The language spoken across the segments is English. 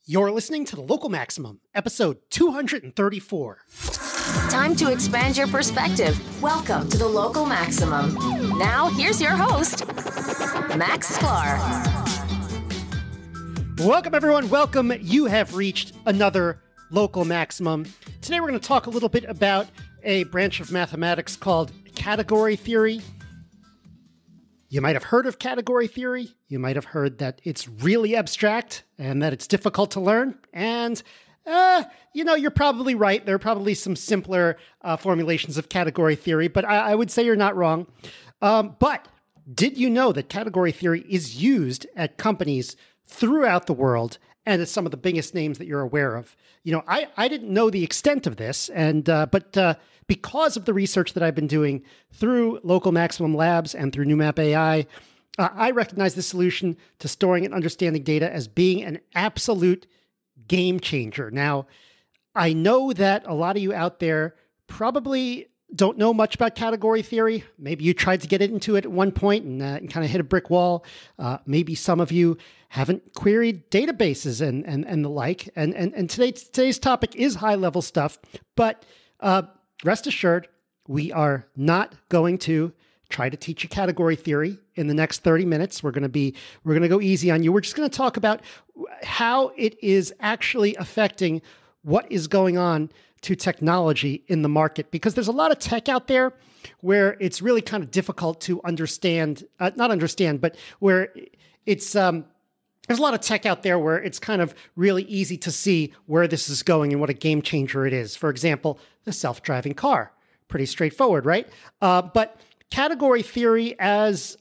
You're listening to The Local Maximum, episode 234. Time to expand your perspective. Welcome to The Local Maximum. Now, here's your host, Max Sklar. Welcome, everyone. Welcome. You have reached another Local Maximum. Today, we're going to talk a little bit about a branch of mathematics called category theory. You might have heard of category theory. You might have heard that it's really abstract and that it's difficult to learn. And, you're probably right. There are probably some simpler formulations of category theory, but I would say you're not wrong. But did you know that category theory is used at companies throughout the world and it's some of the biggest names that you're aware of? I didn't know the extent of this, but because of the research that I've been doing through Local Maximum Labs and through NewMap AI, I recognize this solution to storing and understanding data as being an absolute game changer. Now, I know that a lot of you out there probably don't know much about category theory. Maybe you tried to get into it at one point and kind of hit a brick wall. Maybe some of you haven't queried databases and the like. And today's topic is high-level stuff, but rest assured, we are not going to try to teach you category theory in the next 30 minutes. We're going to go easy on you. We're just going to talk about how it is actually affecting what is going on to technology in the market, because there's a lot of tech out there where it's really kind of difficult to understand, but where it's, there's a lot of tech out there where it's kind of really easy to see where this is going and what a game changer it is. For example, the self-driving car. Pretty straightforward, right? But category theory as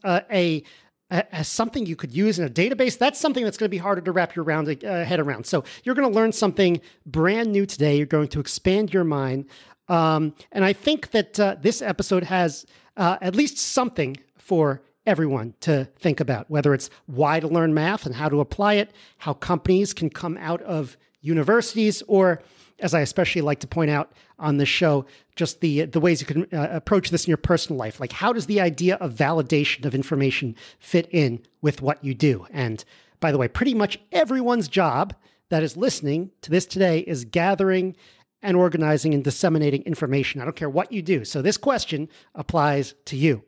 something you could use in a database, that's something that's going to be harder to wrap your head around. So you're going to learn something brand new today. You're going to expand your mind. And I think that this episode has at least something for everyone to think about, whether it's why to learn math and how to apply it, how companies can come out of universities, or, as I especially like to point out on this show, just the ways you can approach this in your personal life. Like, how does the idea of validation of information fit in with what you do? And by the way, pretty much everyone's job that is listening to this today is gathering and organizing and disseminating information. I don't care what you do. So this question applies to you.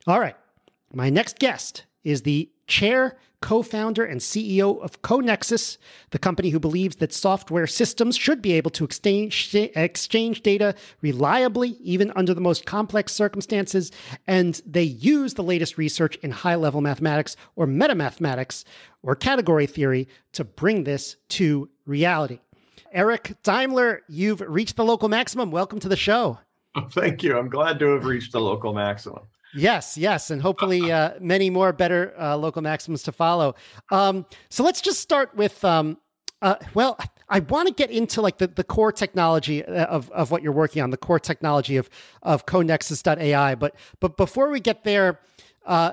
All right. My next guest is the chair, co-founder, and CEO of Conexus, the company who believes that software systems should be able to exchange data reliably, even under the most complex circumstances. And they use the latest research in high-level mathematics or metamathematics or category theory to bring this to reality. Eric Daimler, you've reached the Local Maximum. Welcome to the show. Oh, thank you. I'm glad to have reached the Local Maximum. Yes, and hopefully many more better Local Maximums to follow. So let's just start with, I want to get into like the core technology of what you're working on, the core technology of Conexus.ai. But before we get there,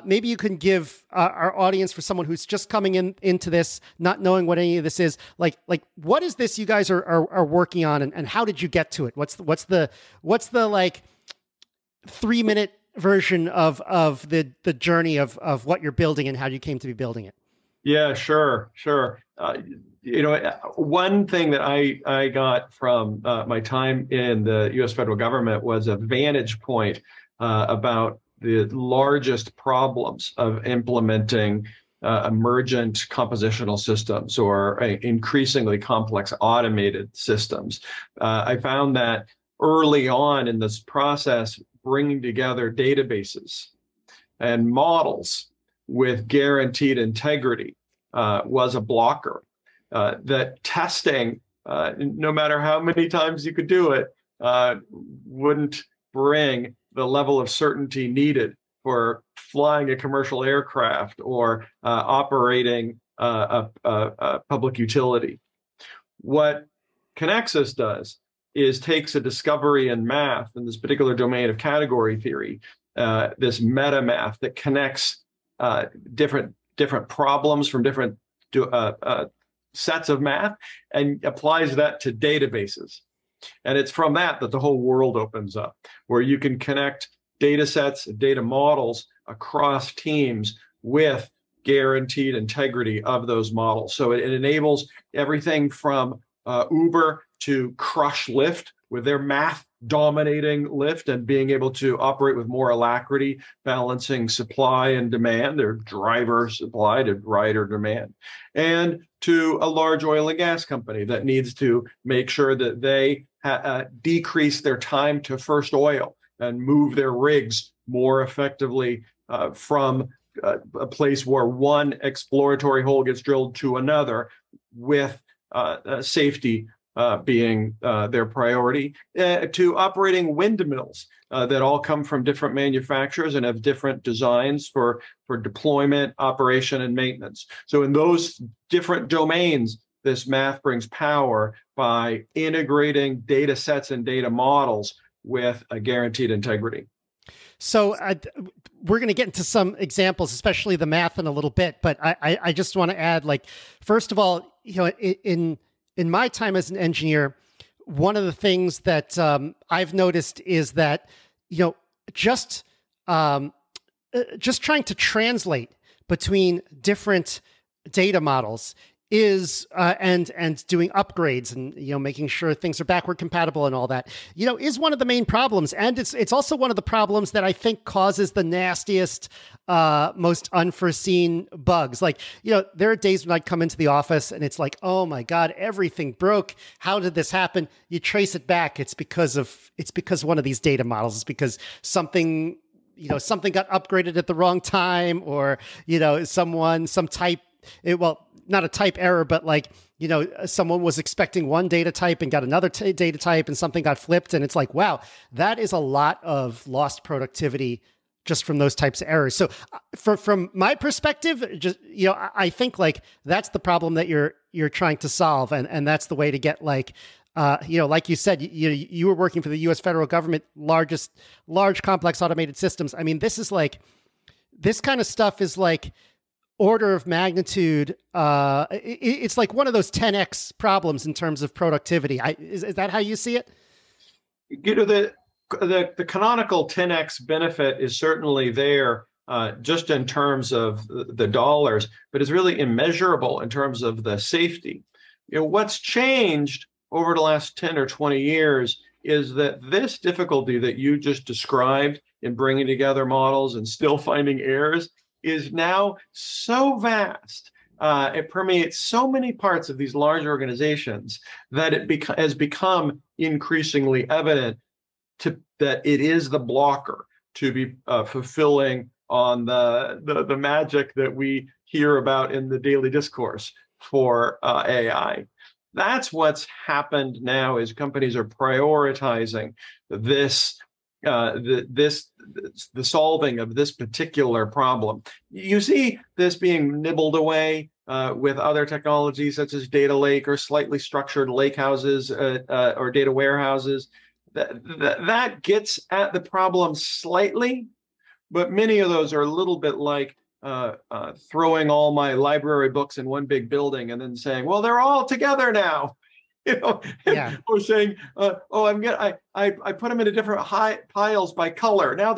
maybe you can give our audience, for someone who's just coming into this, not knowing what any of this is, like what is this you guys are working on, and how did you get to it? What's the like 3-minute version of the journey of what you're building and how you came to be building it? Yeah, sure. One thing that I got from my time in the U.S. federal government was a vantage point about the largest problems of implementing emergent compositional systems or increasingly complex automated systems. I found that early on in this process, bringing together databases and models with guaranteed integrity was a blocker. That testing, no matter how many times you could do it, wouldn't bring the level of certainty needed for flying a commercial aircraft or operating a public utility. What Conexus does is takes a discovery in math, in this particular domain of category theory, this meta math that connects different problems from different sets of math and applies that to databases. And it's from that the whole world opens up, where you can connect data sets, data models across teams with guaranteed integrity of those models. So it enables everything from Uber to crush Lyft with their math dominating Lyft and being able to operate with more alacrity, balancing supply and demand, their driver supply to rider demand, and to a large oil and gas company that needs to make sure that they decrease their time to first oil and move their rigs more effectively from a place where one exploratory hole gets drilled to another, with safety being their priority, to operating windmills that all come from different manufacturers and have different designs for deployment, operation, and maintenance. So in those different domains, this math brings power by integrating data sets and data models with a guaranteed integrity. So we're going to get into some examples, especially the math, in a little bit. But I just want to add, like, first of all, in my time as an engineer, one of the things that I've noticed is that just trying to translate between different data models is and doing upgrades and making sure things are backward compatible and all that is one of the main problems, and it's also one of the problems that I think causes the nastiest, most unforeseen bugs. Like there are days when I come into the office and it's like, oh my god, everything broke. How did this happen? You trace it back. It's because one of these data models. It's because something got upgraded at the wrong time, or not a type error, but someone was expecting one data type and got another data type, and something got flipped. And it's like, wow, that is a lot of lost productivity just from those types of errors. So from my perspective, I think that's the problem that you're trying to solve. And that's the way to get like you said, you were working for the U.S. federal government, large complex automated systems. I mean, this kind of stuff is like order of magnitude. It's like one of those 10x problems in terms of productivity. Is that how you see it? The canonical 10x benefit is certainly there, just in terms of the dollars, but it's really immeasurable in terms of the safety. What's changed over the last 10 or 20 years is that this difficulty that you just described in bringing together models and still finding errors is now so vast, it permeates so many parts of these large organizations that it has become increasingly evident that it is the blocker to be fulfilling on the magic that we hear about in the daily discourse for AI. That's what's happened now, is companies are prioritizing the solving of this particular problem. You see this being nibbled away with other technologies such as data lake or slightly structured lake houses or data warehouses. That gets at the problem slightly, but many of those are a little bit like throwing all my library books in one big building and then saying, well, they're all together now. Yeah. Or saying, I put them into different piles by color. Now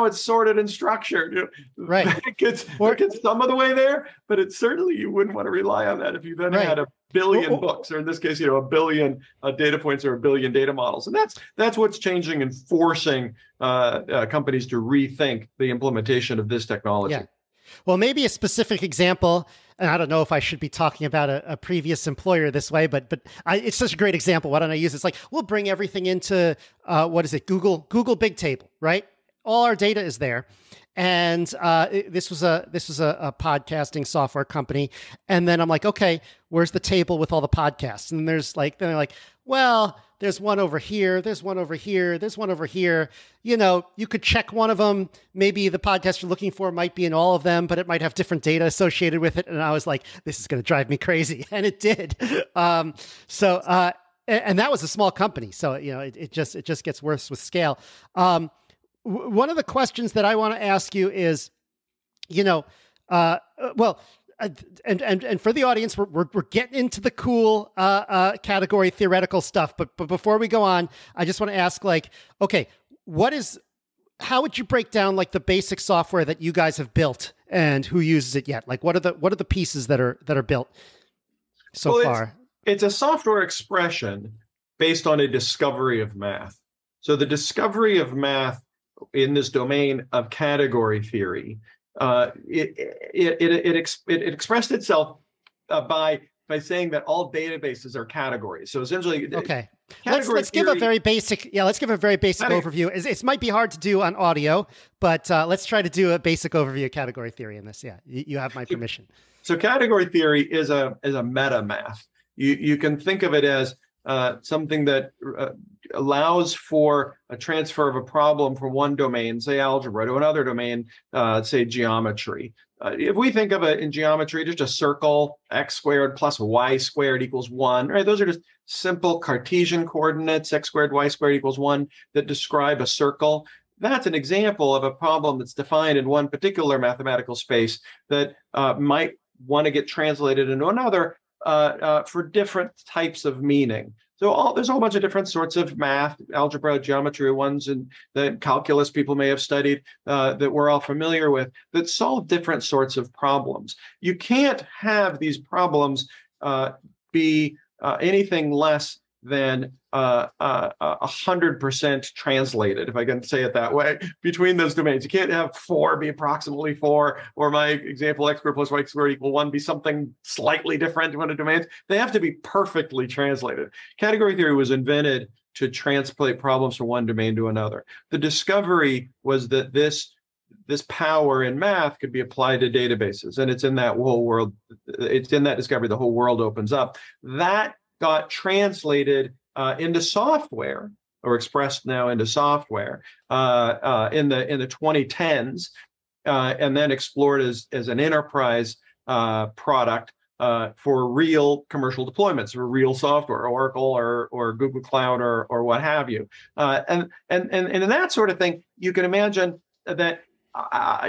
it's sorted and structured. Right. It gets some of the way there, but it's certainly, you wouldn't want to rely on that if you then had a billion books, or in this case, a billion data points or a billion data models. And that's what's changing and forcing companies to rethink the implementation of this technology. Yeah. Well, maybe a specific example, and I don't know if I should be talking about a previous employer this way, but it's such a great example. Why don't I use it? It's like, we'll bring everything into, Google Bigtable, right? All our data is there. And this was a podcasting software company. And then I'm like, okay, where's the table with all the podcasts? And then they're like, well, there's one over here, there's one over here, there's one over here. You could check one of them. Maybe the podcast you're looking for might be in all of them, but it might have different data associated with it. And I was like, this is going to drive me crazy. And it did. And that was a small company. So, it just gets worse with scale. One of the questions that I want to ask you is, and for the audience, we're getting into the cool category theoretical stuff. But before we go on, I just want to ask, okay, how would you break down the basic software that you guys have built and who uses it yet? Like, what are the pieces that are built so far? It's a software expression based on a discovery of math. So the discovery of math in this domain of category theory, it expressed itself by saying that all databases are categories. So essentially, okay. Let's give a very basic overview. It might be hard to do on audio, but let's try to do a basic overview of category theory in this. Yeah, you have my permission. So category theory is a meta math. You can think of it as something that allows for a transfer of a problem from one domain, say algebra, to another domain, say geometry. If we think of it in geometry, just a circle, x squared plus y squared equals 1, right? Those are just simple Cartesian coordinates, x squared, y squared equals 1, that describe a circle. That's an example of a problem that's defined in one particular mathematical space that might want to get translated into another for different types of meaning. So there's a whole bunch of different sorts of math, algebra, geometry, ones, and the calculus people may have studied that we're all familiar with, that solve different sorts of problems. You can't have these problems be anything less than 100% translated, if I can say it that way, between those domains. You can't have 4 be approximately 4, or my example, x squared plus y squared equal 1 be something slightly different in one of the domains. They have to be perfectly translated. Category theory was invented to translate problems from one domain to another. The discovery was that this power in math could be applied to databases, and it's in that whole world. It's in that discovery the whole world opens up. That got translated into software, or expressed now into software in the 2010s, and then explored as an enterprise product for real commercial deployments, for real software, Oracle or Google Cloud or what have you. And in that sort of thing, you can imagine that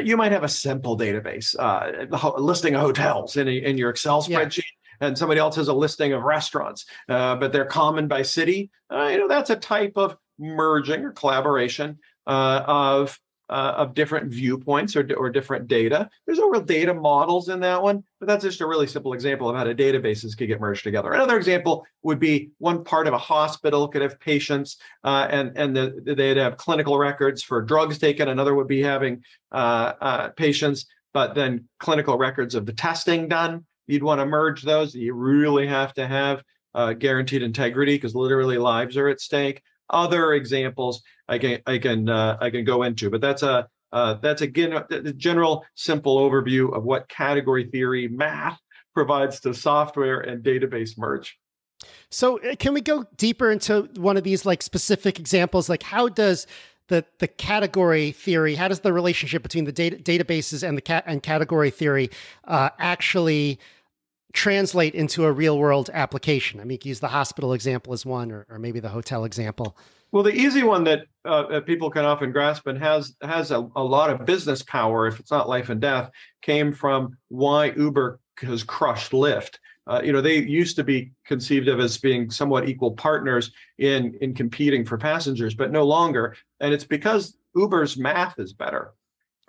you might have a simple database, a listing of hotels in your Excel spreadsheet. Yeah. And somebody else has a listing of restaurants, but they're common by city. That's a type of merging or collaboration of different viewpoints or different data. There's no real data models in that one, but that's just a really simple example of how the databases could get merged together. Another example would be one part of a hospital could have patients and they'd have clinical records for drugs taken. Another would be having patients, but then clinical records of the testing done. You'd want to merge those. You really have to have guaranteed integrity, because literally lives are at stake. Other examples I can go into, but that's again a general simple overview of what category theory math provides to software and database merge. So can we go deeper into one of these like specific examples? Like, how does the category theory, how does the relationship between the databases and category theory actually translate into a real world application? I mean, you can use the hospital example as one, or maybe the hotel example. Well, the easy one that people can often grasp and has a lot of business power, if it's not life and death, came from why Uber has crushed Lyft. They used to be conceived of as being somewhat equal partners in competing for passengers, but no longer. And it's because Uber's math is better.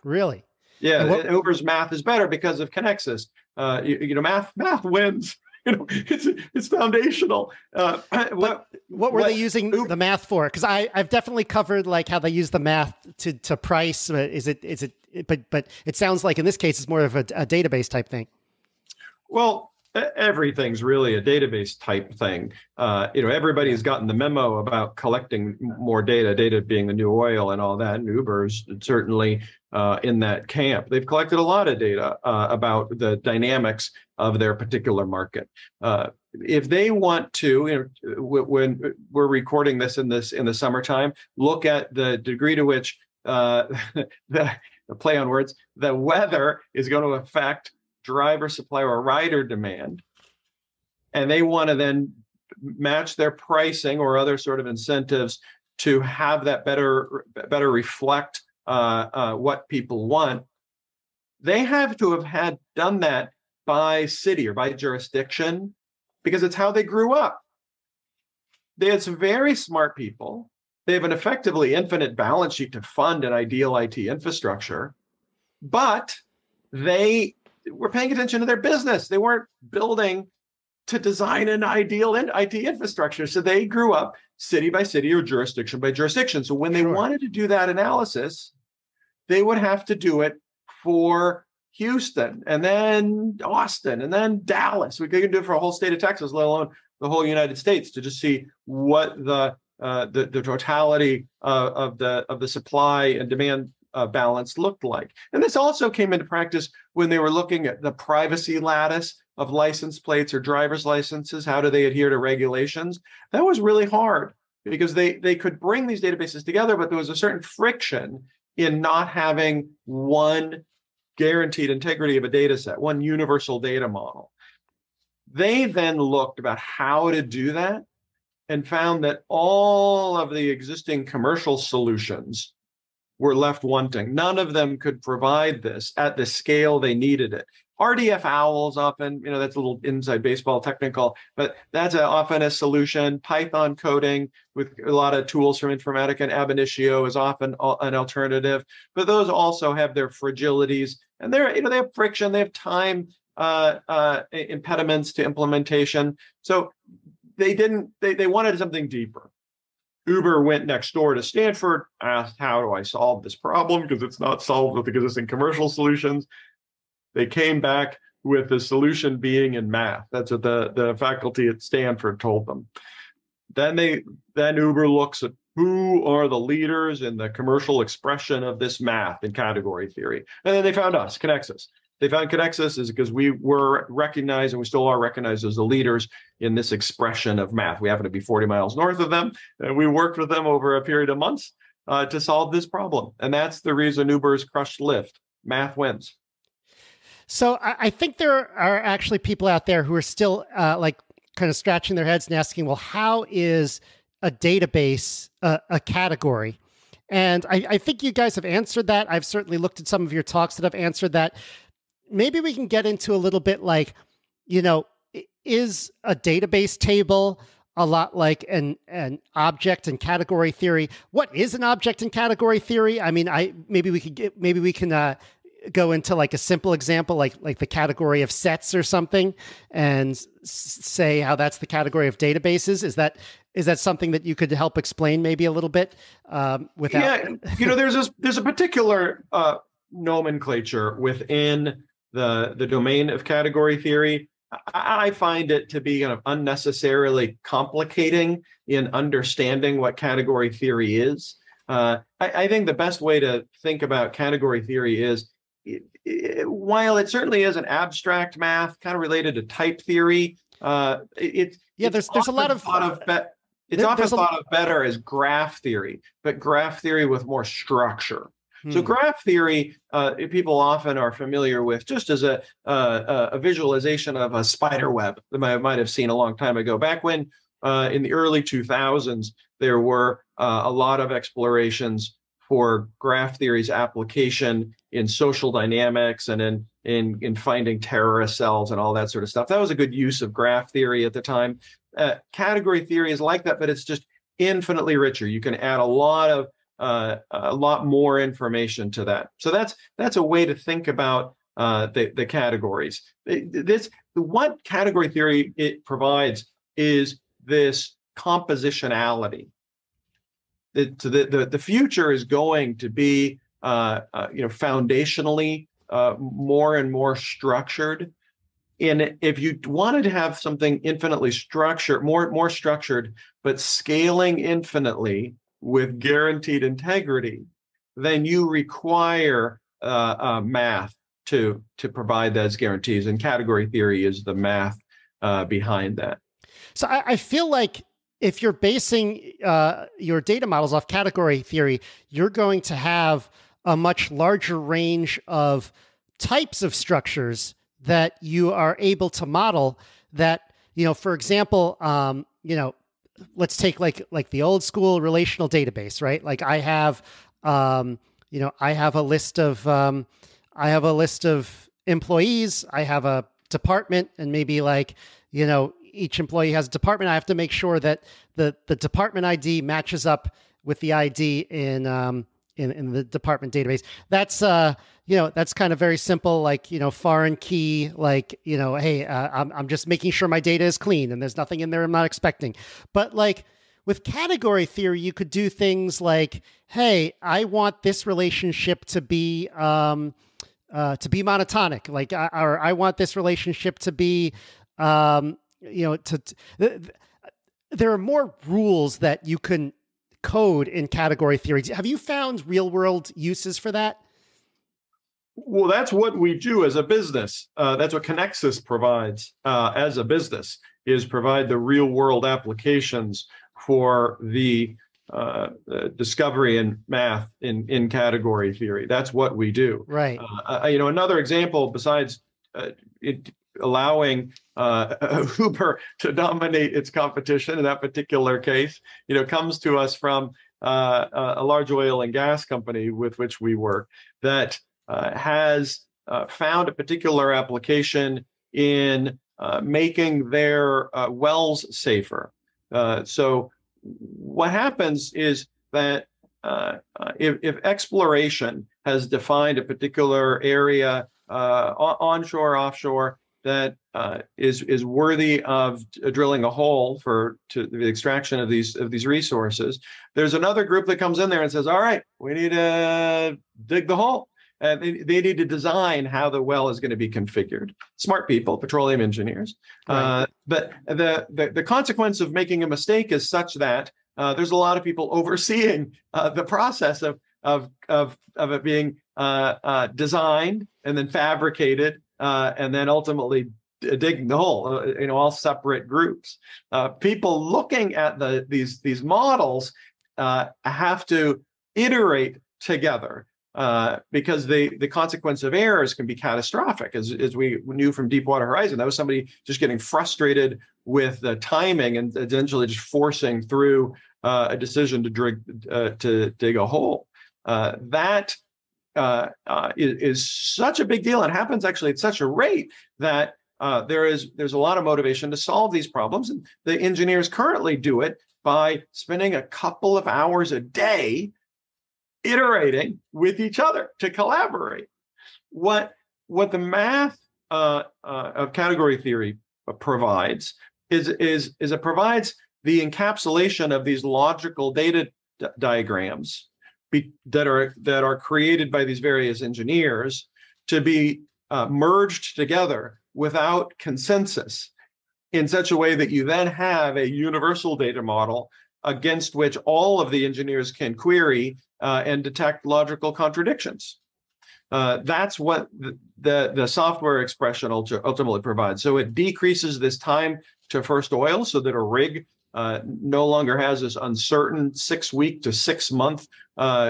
Really? Yeah, Uber's math is better because of Conexus. Math wins. It's foundational. What were they using the math for? Because I've definitely covered like how they use the math to price. But it sounds like in this case it's more of a database type thing. Well, everything's really a database type thing. Everybody's gotten the memo about collecting more data being the new oil and all that. And Uber's certainly in that camp. They've collected a lot of data about the dynamics of their particular market. If they want to, when we're recording this in the summertime, look at the degree to which the play on words, the weather is going to affect driver supply or rider demand, and they want to then match their pricing or other sort of incentives to have that better reflect what people want. They have to have done that by city or by jurisdiction, because it's how they grew up. They had some very smart people. They have an effectively infinite balance sheet to fund an ideal IT infrastructure, but they were paying attention to their business. They weren't building to design an ideal IT infrastructure. So they grew up city by city or jurisdiction by jurisdiction. So when they wanted to do that analysis, they would have to do it for Houston and then Austin and then Dallas. We couldn't do it for a whole state of Texas, let alone the whole United States, to just see what the totality of the supply and demand balance looked like. And this also came into practice when they were looking at the privacy lattice of license plates or driver's licenses. How do they adhere to regulations? That was really hard because they could bring these databases together, but there was a certain friction in not having one guaranteed integrity of a data set, one universal data model. They then looked about how to do that and found that all of the existing commercial solutions were left wanting. None of them could provide this at the scale they needed it. RDF owls often, that's a little inside baseball technical, but that's often a solution. Python coding with a lot of tools from Informatica and Ab Initio is often an alternative, but those also have their fragilities, and they have friction, they have time impediments to implementation. So they wanted something deeper. Uber went next door to Stanford, asked, how do I solve this problem? Because it's not solved with existing commercial solutions. They came back with the solution being in math. That's what the faculty at Stanford told them. Then Uber looks at who are the leaders in the commercial expression of this math in category theory. And then they found us, Conexus. They found Conexus is because we were recognized, and we still are recognized as the leaders in this expression of math. We happen to be 40 miles north of them, and we worked with them over a period of months to solve this problem. And that's the reason Uber's crushed Lyft. Math wins. So I think there are actually people out there who are still kind of scratching their heads and asking, well, how is a database a category? And I think you guys have answered that. I've certainly looked at some of your talks that have answered that. Maybe we can get into a little bit like, is a database table a lot like an object and category theory? What is an object and category theory? I mean, maybe we can go into like a simple example, like the category of sets or something, and say how that's the category of databases. Is that something that you could help explain maybe a little bit without? Yeah, there's a particular nomenclature within the domain of category theory. I find it to be kind of unnecessarily complicating in understanding what category theory is. I think the best way to think about category theory is, while it certainly is an abstract math, kind of related to type theory, there's a lot of it's often thought of better as graph theory, but graph theory with more structure. So graph theory, people often are familiar with just as a visualization of a spider web that I might have seen a long time ago. Back when in the early 2000s, there were a lot of explorations for graph theory's application in social dynamics and in finding terrorist cells and all that sort of stuff. That was a good use of graph theory at the time. Category theory is like that, but it's just infinitely richer. You can add a lot more information to that. So that's a way to think about the categories. What category theory it provides is this compositionality. The future is going to be foundationally more and more structured. And if you wanted to have something infinitely structured, more structured, but scaling infinitely with guaranteed integrity, then you require math to provide those guarantees. And category theory is the math behind that. So I feel like if you're basing your data models off category theory, you're going to have a much larger range of types of structures that you are able to model that, for example, let's take like the old school relational database, right? Like I have a list of employees, I have a department, and maybe each employee has a department. I have to make sure that the department ID matches up with the ID in in the department database. That's that's kind of very simple, like, foreign key, like, hey, I'm just making sure my data is clean and there's nothing in there I'm not expecting. But like with category theory, you could do things like, hey, I want this relationship to be monotonic, like, or I want this relationship to be, there are more rules that you can code in category theory. Have you found real world uses for that? Well, that's what we do as a business. That's what Conexus provides as a business, is provide the real world applications for the discovery in math in category theory. That's what we do. Right. Another example besides allowing Uber to dominate its competition in that particular case, comes to us from a large oil and gas company with which we work that has found a particular application in making their wells safer. So what happens is that if exploration has defined a particular area, onshore, offshore, that is worthy of drilling a hole to the extraction of these resources, there's another group that comes in there and says, all right, we need to dig the hole. And they need to design how the well is going to be configured. Smart people, petroleum engineers. Right. But the consequence of making a mistake is such that there's a lot of people overseeing the process of it being designed and then fabricated and then ultimately digging the hole. All separate groups. People looking at these models have to iterate together. Because the consequence of errors can be catastrophic, as we knew from Deepwater Horizon. That was somebody just getting frustrated with the timing and eventually just forcing through a decision to dig a hole. That is such a big deal and happens actually at such a rate that there's a lot of motivation to solve these problems. And the engineers currently do it by spending a couple of hours a day iterating with each other to collaborate. What the math of category theory provides is it provides the encapsulation of these logical data diagrams that are created by these various engineers to be merged together without consensus in such a way that you then have a universal data model against which all of the engineers can query and detect logical contradictions. That's what the software expression ultimately provides. So it decreases this time to first oil so that a rig no longer has this uncertain 6-week to 6-month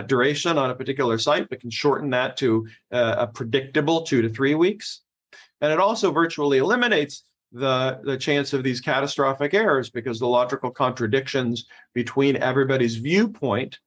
duration on a particular site, but can shorten that to a predictable 2 to 3 weeks. And it also virtually eliminates the chance of these catastrophic errors because the logical contradictions between everybody's viewpoint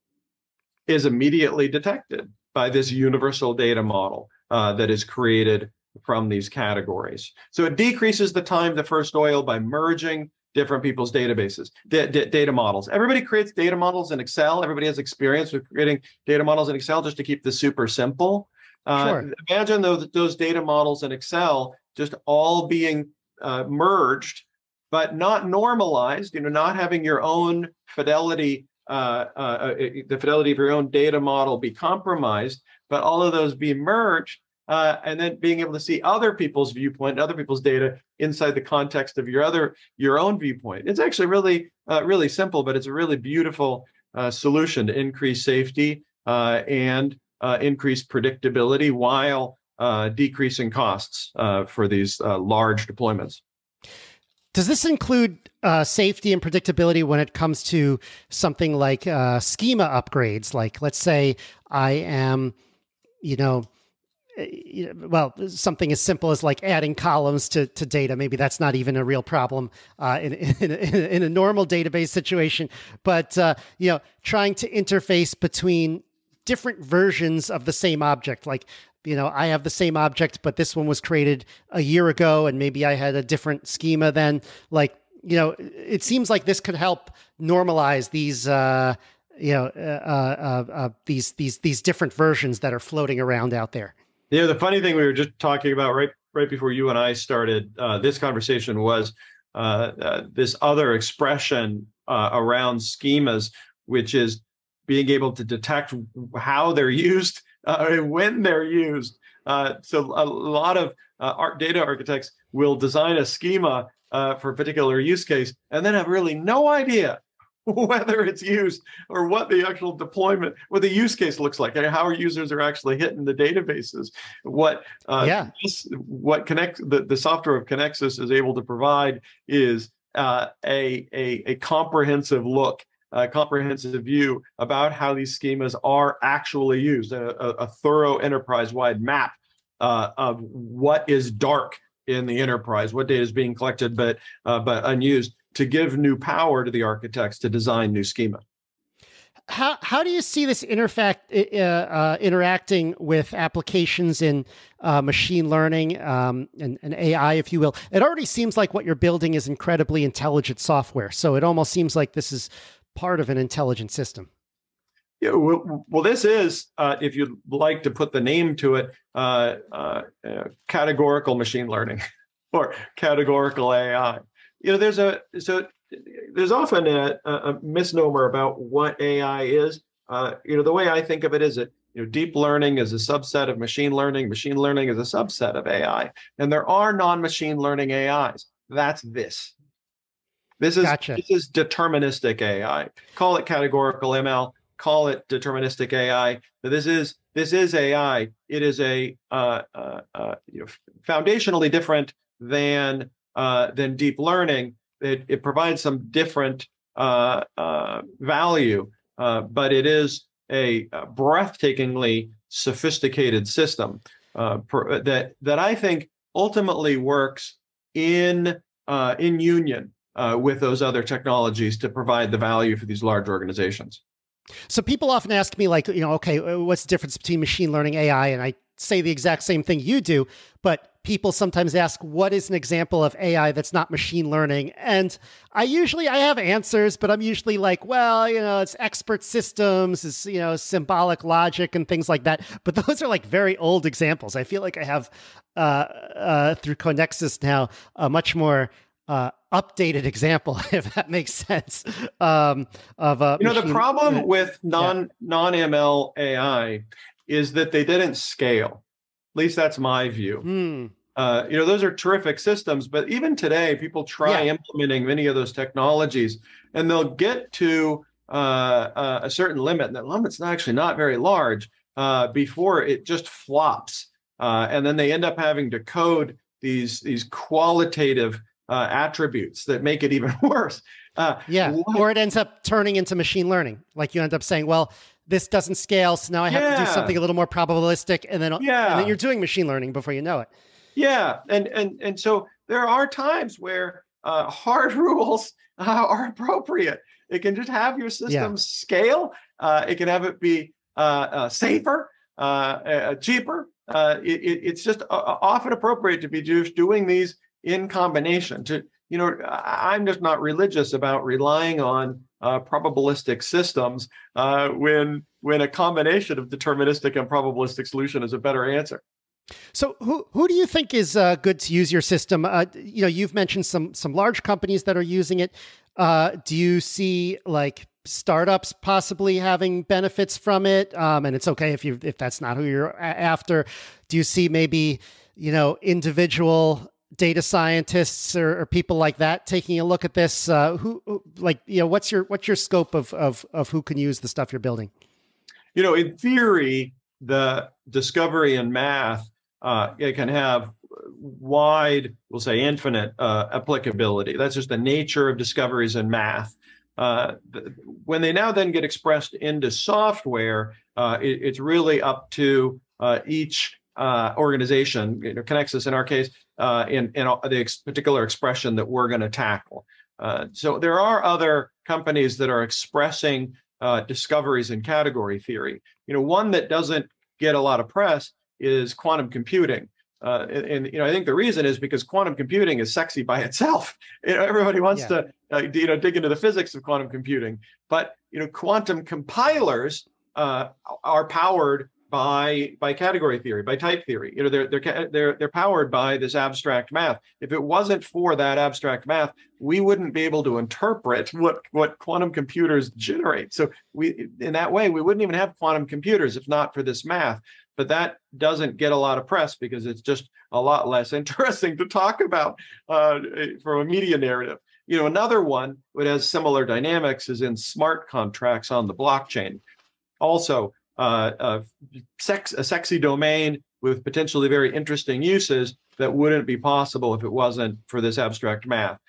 is immediately detected by this universal data model that is created from these categories. So it decreases the time to first oil by merging different people's databases, data models. Everybody creates data models in Excel. Everybody has experience with creating data models in Excel just to keep this super simple. Sure. Imagine those data models in Excel just all being merged, but not normalized, not having your own fidelity, the fidelity of your own data model be compromised, but all of those be merged, and then being able to see other people's viewpoint, other people's data inside the context of your own viewpoint. It's actually really simple, but it's a really beautiful solution to increase safety and increase predictability while decreasing costs for these large deployments. Does this include safety and predictability when it comes to something like schema upgrades? Like, let's say I am, something as simple as like adding columns to data. Maybe that's not even a real problem in a normal database situation. But trying to interface between different versions of the same object, like, I have the same object, but this one was created a year ago, and maybe I had a different schema then. Like, it seems like this could help normalize these these different versions that are floating around out there. Yeah, the funny thing we were just talking about right before you and I started this conversation was this other expression around schemas, which is being able to detect how they're used and when they're used. So a lot of data architects will design a schema for a particular use case and then have really no idea whether it's used or what the actual deployment, what the use case looks like, and how our users are actually hitting the databases. What the software of Conexus is able to provide is a comprehensive look, a comprehensive view about how these schemas are actually used, a thorough enterprise-wide map of what is dark in the enterprise, what data is being collected but unused, to give new power to the architects to design new schema. How do you see this interacting with applications in machine learning and AI, if you will? It already seems like what you're building is incredibly intelligent software, so it almost seems like this is part of an intelligent system. Yeah, well, this is, if you'd like to put the name to it, categorical machine learning or categorical AI. There's often a misnomer about what AI is. The way I think of it is that deep learning is a subset of machine learning is a subset of AI, and there are non-machine learning AIs. That's this. This is Gotcha. This is deterministic AI. Call it categorical ML. Call it deterministic AI. But this is AI. It is a foundationally different than deep learning. It provides some different value, but it is a breathtakingly sophisticated system that I think ultimately works in union with those other technologies to provide the value for these large organizations. So people often ask me, like, okay, what's the difference between machine learning, AI? And I say the exact same thing you do, but people sometimes ask, what is an example of AI that's not machine learning? And I have answers, but I'm usually like, well, it's expert systems, it's, symbolic logic and things like that. But those are like very old examples. I feel like I have, through Conexus now, a much more updated example, if that makes sense. The problem with non-ML AI is that they didn't scale. At least that's my view. Those are terrific systems, but even today, people try implementing many of those technologies, and they'll get to a certain limit, and that limit's actually not very large before it just flops, and then they end up having to code these qualitative attributes that make it even worse. Or it ends up turning into machine learning. Like you end up saying, well, this doesn't scale, so now I have to do something a little more probabilistic, and then you're doing machine learning before you know it. Yeah, and so there are times where hard rules are appropriate. It can just have your system scale. It can have it be safer, cheaper. It's just often appropriate to be just doing these in combination. I'm just not religious about relying on probabilistic systems when a combination of deterministic and probabilistic solution is a better answer. So who do you think is good to use your system? You've mentioned some large companies that are using it. Do you see like startups possibly having benefits from it? And it's okay if that's not who you're after. Do you see maybe, individual data scientists or people like that taking a look at this? What's your scope of who can use the stuff you're building? In theory, the discovery in math, it can have wide, we'll say infinite applicability. That's just the nature of discoveries in math. When they now then get expressed into software, it's really up to each organization, Conexus in our case, in the particular expression that we're going to tackle. So there are other companies that are expressing discoveries in category theory. One that doesn't get a lot of press is quantum computing. And I think the reason is because quantum computing is sexy by itself. Everybody wants to dig into the physics of quantum computing, but quantum compilers are powered by category theory, by type theory. They're powered by this abstract math. If it wasn't for that abstract math, we wouldn't be able to interpret what quantum computers generate. So in that way, we wouldn't even have quantum computers if not for this math. But that doesn't get a lot of press because it's just a lot less interesting to talk about from a media narrative. Another one that has similar dynamics is in smart contracts on the blockchain. Also, a sexy domain with potentially very interesting uses that wouldn't be possible if it wasn't for this abstract math.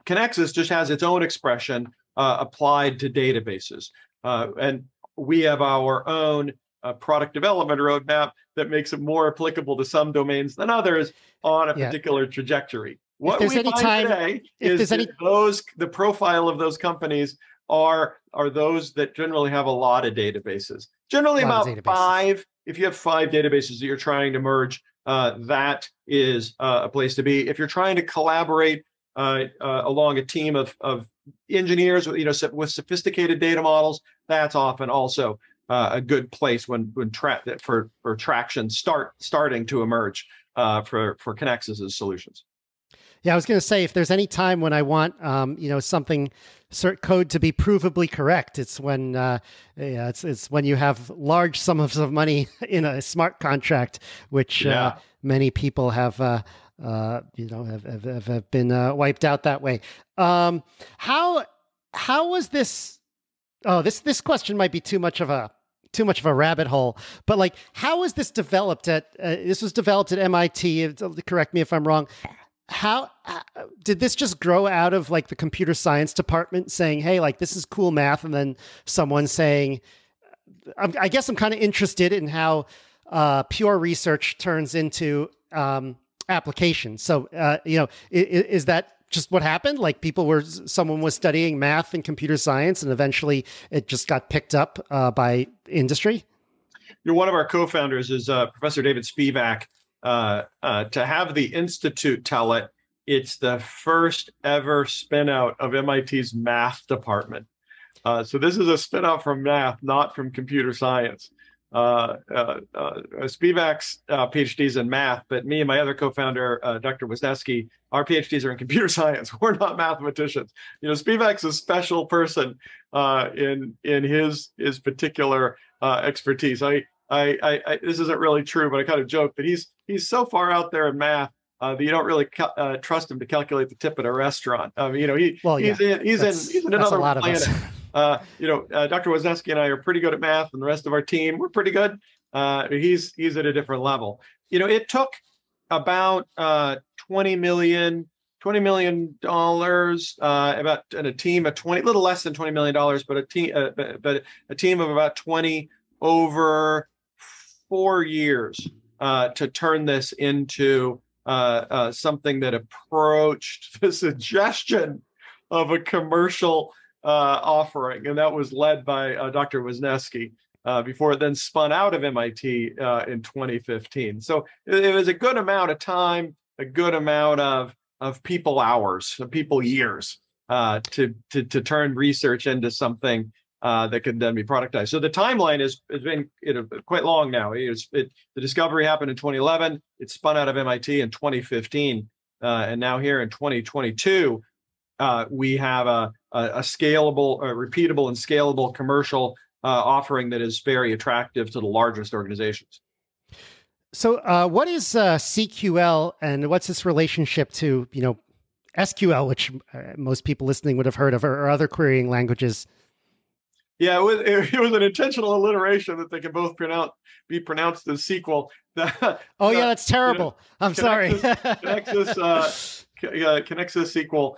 Conexus just has its own expression applied to databases. And we have our own product development roadmap that makes it more applicable to some domains than others on a particular trajectory. What we find today is that the profile of those companies are those that generally have a lot of databases. Generally about 5. If you have 5 databases that you're trying to merge, that is a place to be. If you're trying to collaborate along a team of engineers with sophisticated data models, that's often also a good place for traction starting to emerge for Conexus's solutions. Yeah, I was going to say, if there's any time when I want, something code to be provably correct, it's when it's when you have large sums of money in a smart contract, which many people have been wiped out that way. How was this? Oh, this question might be too much of a rabbit hole, but how was this developed this was developed at MIT? Correct me if I'm wrong. How did this just grow out of the computer science department saying, hey, this is cool math, and then someone saying, I guess I'm kind of interested in how pure research turns into application. So is that just what happened? Someone was studying math and computer science, and eventually it just got picked up by industry? One of our co-founders is Professor David Spivak. To have the Institute tell it, it's the first ever spin-out of MIT's math department. So this is a spin-out from math, not from computer science. Spivak's PhD is in math, but me and my other co-founder, Dr. Wisniewski, our PhDs are in computer science. We're not mathematicians. Spivak's a special person in his particular expertise. This isn't really true, but I kind of joke that he's so far out there in math that you don't really trust him to calculate the tip at a restaurant. He's in another planet. Dr. Wisniewski and I are pretty good at math, and the rest of our team, we're pretty good. He's at a different level. It took about $20 million, about and a team of 20, a little less than $20 million, but a team of about 20 over 4 years to turn this into something that approached the suggestion of a commercial offering, and that was led by Dr. Wisniewski before it then spun out of MIT in 2015. So it was a good amount of time, a good amount of people hours, people years to turn research into something that can then be productized. So the timeline has been quite long now. The discovery happened in 2011. It spun out of MIT in 2015, and now here in 2022, we have a scalable, repeatable, and scalable commercial offering that is very attractive to the largest organizations. So, what is CQL, and what's this relationship to SQL, which most people listening would have heard of, or other querying languages? Yeah, it was an intentional alliteration that they can both be pronounced as sequel. Oh yeah, that's terrible. I'm sorry. Conexus SQL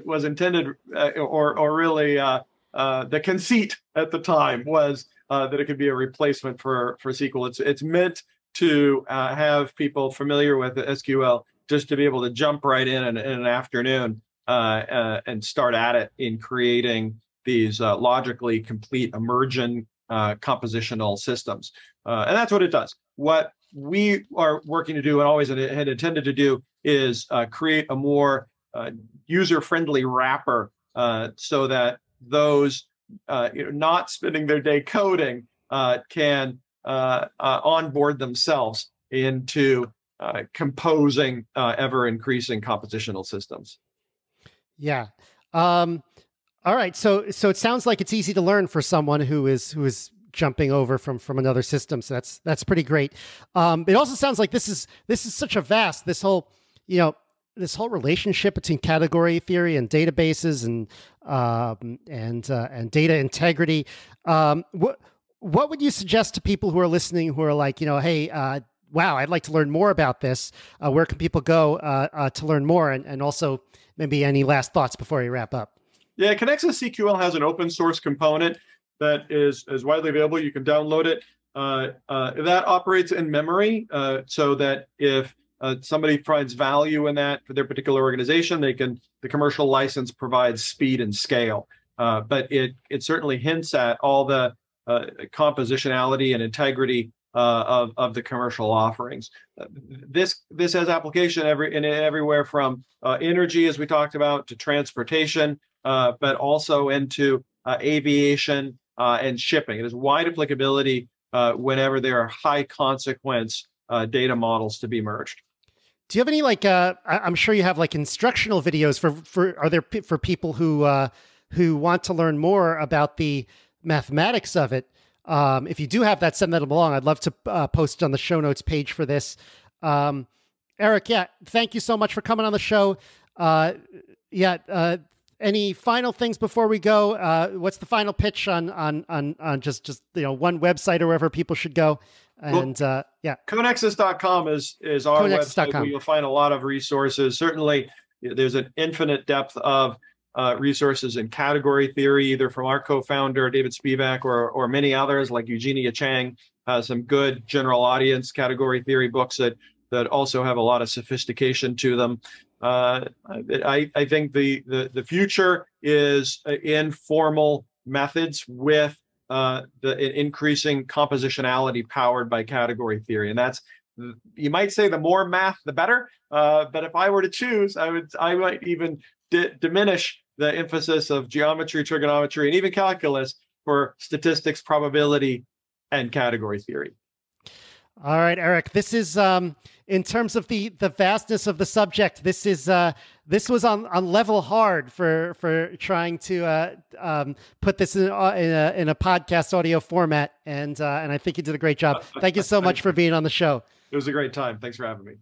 was intended, or really the conceit at the time was that it could be a replacement for SQL. It's meant to have people familiar with SQL just to be able to jump right in an afternoon and start at it in creating these logically complete emergent compositional systems. And that's what it does. What we are working to do and always had intended to do is create a more user-friendly wrapper so that those not spending their day coding can onboard themselves into composing ever-increasing compositional systems. Yeah. All right. So it sounds like it's easy to learn for someone who is jumping over from another system. So that's pretty great. It also sounds like this is such a vast, this whole relationship between category theory and databases and data integrity. What would you suggest to people who are listening who are like, hey, wow, I'd like to learn more about this. Where can people go to learn more? And also maybe any last thoughts before we wrap up? Yeah, Conexus CQL has an open source component that is widely available. You can download it. That operates in memory, so that if somebody finds value in that for their particular organization, the commercial license provides speed and scale. But it certainly hints at all the compositionality and integrity of the commercial offerings. This has application everywhere from energy, as we talked about, to transportation, but also into aviation and shipping. It has wide applicability whenever there are high consequence data models to be merged. Do you have any I'm sure you have instructional videos for people who want to learn more about the mathematics of it? If you do have that, send that along. I'd love to post it on the show notes page for this. Eric, thank you so much for coming on the show. Any final things before we go? What's the final pitch on just one website or wherever people should go? And Conexus.com is our website where you'll find a lot of resources. Certainly, there's an infinite depth of resources in category theory, either from our co-founder, David Spivak, or many others like Eugenia Chang, some good general audience category theory books that also have a lot of sophistication to them. I think the future is informal methods with the increasing compositionality powered by category theory. And that's, you might say, the more math, the better. But if I were to choose, I might even diminish the emphasis of geometry, trigonometry, and even calculus for statistics, probability, and category theory. All right, Eric, this is, in terms of the vastness of the subject, this was on level hard for trying to put this in a podcast audio format, and I think you did a great job. Thank you so much for being on the show. It was a great time. Thanks for having me.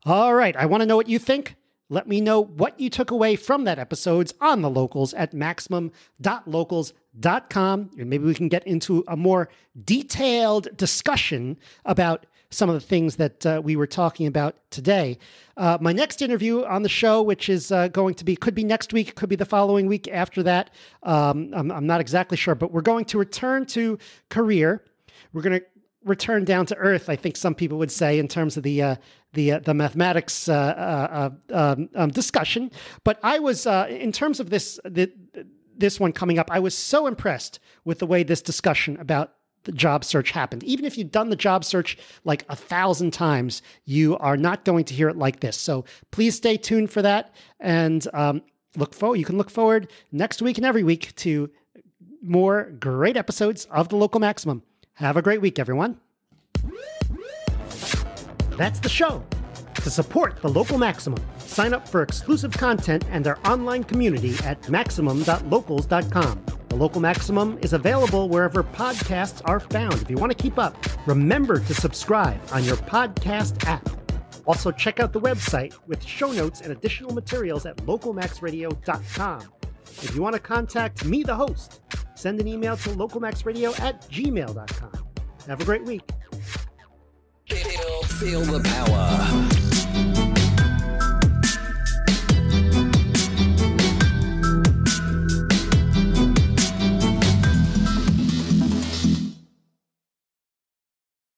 All right, I want to know what you think. Let me know what you took away from that episode on the Locals at maximum.locals.com, and maybe we can get into a more detailed discussion about some of the things that we were talking about today. My next interview on the show, which is going to be, could be next week, could be the following week after that. I'm not exactly sure, but we're going to return to career. We're going to return down to earth, I think some people would say, in terms of the mathematics discussion. But I was, in terms of this one coming up, I was so impressed with the way this discussion about the job search happened. Even if you've done the job search like 1,000 times, you are not going to hear it like this. So please stay tuned for that, and you can look forward next week and every week to more great episodes of The Local Maximum. Have a great week, everyone. That's the show. To support The Local Maximum, sign up for exclusive content and our online community at maximum.locals.com. The Local Maximum is available wherever podcasts are found. If you want to keep up, remember to subscribe on your podcast app. Also, check out the website with show notes and additional materials at localmaxradio.com. If you want to contact me, the host, send an email to localmaxradio@gmail.com. Have a great week. Feel the power.